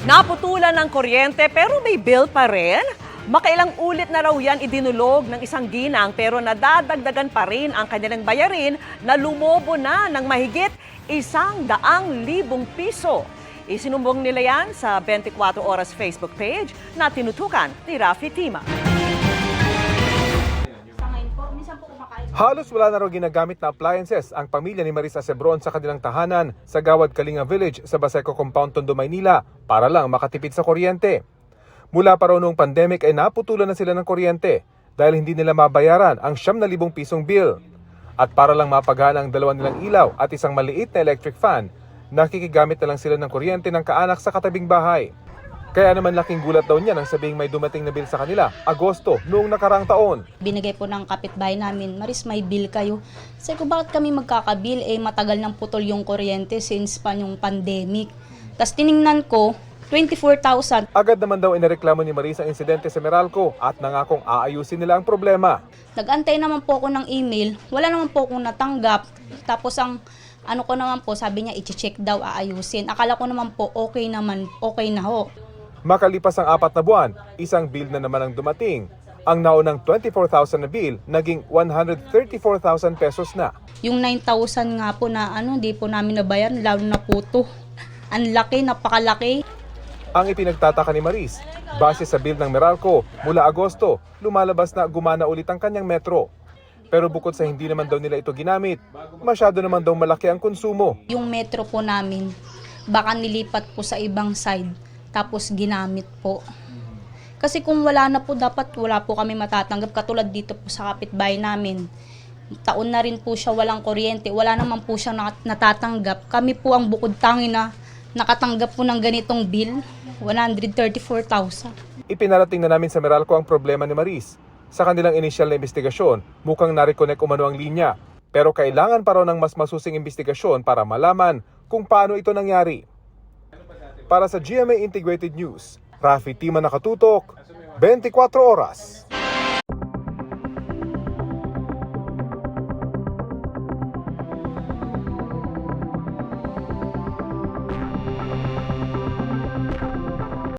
Naputulan ng kuryente pero may bill pa rin? Makailang ulit na raw yan idinulog ng isang ginang pero nadadagdagan pa rin ang kanilang bayarin na lumobo na ng mahigit 100,000 piso. Isinumbong nila yan sa 24 Oras Facebook page na tinutukan ni Rafi Tima. Halos wala na raw ginagamit na appliances ang pamilya ni Maris Acebron sa kanilang tahanan sa Gawad Kalinga Village sa Baseco Compound, Tondo, Maynila para lang makatipid sa kuryente. Mula pa raw noong pandemic ay naputulan na sila ng kuryente dahil hindi nila mabayaran ang 9,000 pisong bill. At para lang mapagana ang dalawa nilang ilaw at isang maliit na electric fan, nakikigamit na lang sila ng kuryente ng kaanak sa katabing bahay. Kaya naman laking gulat daw niya nang sabihing may dumating na bill sa kanila, Agosto, noong nakarang taon. Binigay po ng kapitbahay namin, Maris, may bill kayo. Sabi ko, bakit kami magkakabill? Matagal nang putol yung kuryente since pa yung pandemic. Tapos tiningnan ko, 24,000. Agad naman daw inireklamo ni Maris ang insidente sa Meralco at nangakong aayusin nila ang problema. Nag-antay naman po ako ng email, wala naman po akong natanggap. Tapos ang ano ko naman po, sabi niya, i-check daw, aayusin. Akala ko naman po, okay na ho. Makalipas ang 4 na buwan, isang bill na naman ang dumating. Ang naunang 24,000 na bill, naging 134,000 pesos na. Yung 9,000 nga po na hindi po namin nabayaran, lalo na po to. Ang laki, napakalaki. Ang ipinagtataka ni Maris, base sa bill ng Meralco, mula Agosto, lumalabas na gumana ulit ang kanyang metro. Pero bukod sa hindi naman daw nila ito ginamit, masyado naman daw malaki ang konsumo. Yung metro po namin, baka nilipat po sa ibang side, tapos ginamit po. Kasi kung wala na po, dapat wala po kami matatanggap. Katulad dito po sa kapitbahay namin. Taon na rin po siya walang kuryente. Wala naman po siya natatanggap. Kami po ang bukod tangi na nakatanggap po ng ganitong bill. 134,000. Ipinarating na namin sa Meralco ang problema ni Maris. Sa kanilang inisyal na investigasyon, mukhang na-reconnect umano ang linya. Pero kailangan pa raw ng mas masusing investigasyon para malaman kung paano ito nangyari. Para sa GMA Integrated News, Rafi Tima, nakatutok, 24 Oras.